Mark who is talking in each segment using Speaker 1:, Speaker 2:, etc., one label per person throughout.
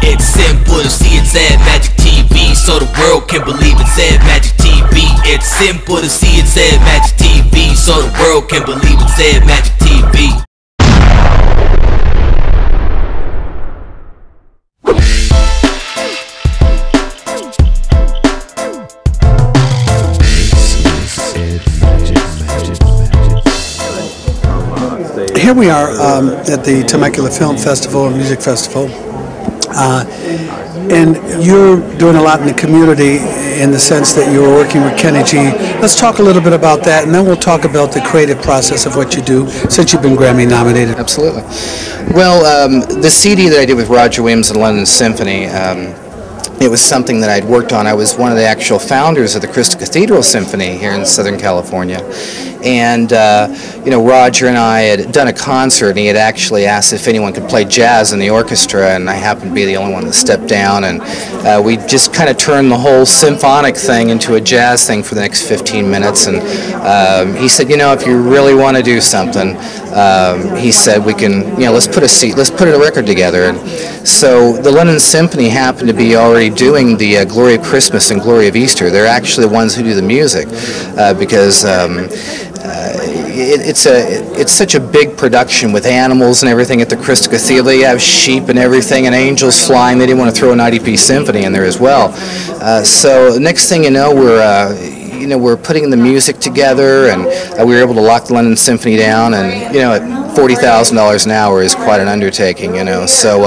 Speaker 1: It's simple to see it's Ed Magic TV, so the world can believe it's Ed Magic TV. It's simple to see it's Ed Magic TV, so the world can believe it's Ed Magic TV.
Speaker 2: Here we are at the Temecula Film Festival, Music Festival, and you're doing a lot in the community in the sense that you're working with Kenny G. Let's talk a little bit about that, and then we'll talk about the creative process of what you do since you've been Grammy nominated.
Speaker 3: Absolutely. Well, the CD that I did with Roger Williams and London Symphony, it was something that I'd worked on. I was one of the actual founders of the Crystal Cathedral Symphony here in Southern California. And, you know, Roger and I had done a concert, and he had actually asked if anyone could play jazz in the orchestra, and I happened to be the only one that stepped down, and we just kind of turned the whole symphonic thing into a jazz thing for the next 15 minutes, and he said, you know, if you really want to do something, he said, we can, you know, let's put a record together. And so the London Symphony happened to be already doing the Glory of Christmas and Glory of Easter. They're actually the ones who do the music, because it's such a big production with animals and everything at the Crystal Cathedral. You have sheep and everything and angels flying. They didn't want to throw an IDP symphony in there as well. So the next thing you know, we're putting the music together, and we were able to lock the London Symphony down, and you know, at $40,000 an hour is quite an undertaking, you know. So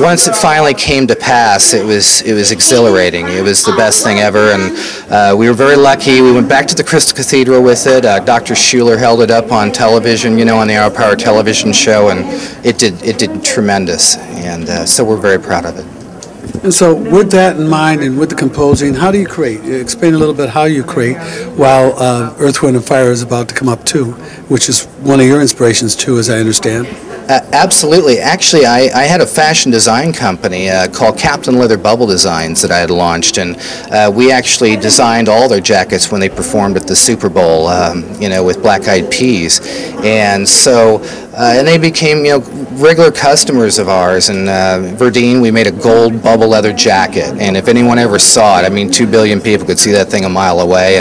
Speaker 3: once it finally came to pass, it was exhilarating. It was the best thing ever, and we were very lucky. We went back to the Crystal Cathedral with it. Dr. Schuler held it up on television, you know, on the Our Power television show, and it did tremendous, and so we're very proud of it.
Speaker 2: And so with that in mind and with the composing, how do you create? Explain a little bit how you create while Earth, Wind & Fire is about to come up too, which is one of your inspirations too, as I understand.
Speaker 3: Absolutely. Actually, I had a fashion design company called Captain Leather Bubble Designs that I had launched, and we actually designed all their jackets when they performed at the Super Bowl, you know, with Black Eyed Peas. And so, and they became, you know, regular customers of ours. And Verdine, we made a gold bubble leather jacket, and if anyone ever saw it, I mean, 2 billion people could see that thing a mile away.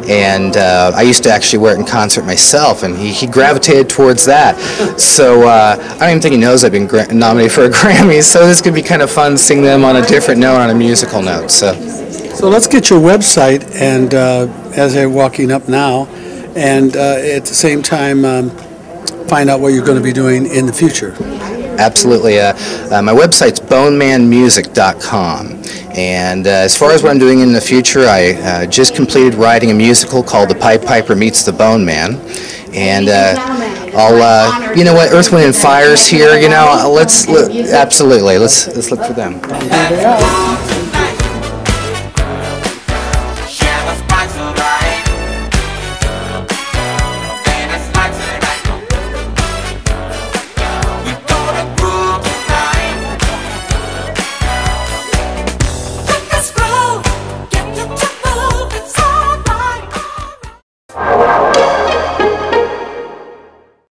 Speaker 3: And I used to actually wear it in concert myself, and he gravitated towards that. So I don't even think he knows I've been nominated for a Grammy, so this could be kind of fun seeing them on a different note, on a musical note. So
Speaker 2: let's get your website, and as they're walking up now, and at the same time find out what you're going to be doing in the future.
Speaker 3: Absolutely. My website's bonemanmusic.com. And as far as what I'm doing in the future, I just completed writing a musical called The Pied Piper Meets the Bone Man. And I'll, you know what, Earth, Wind & Fire's here, you know, let's look for them.
Speaker 2: Here they are.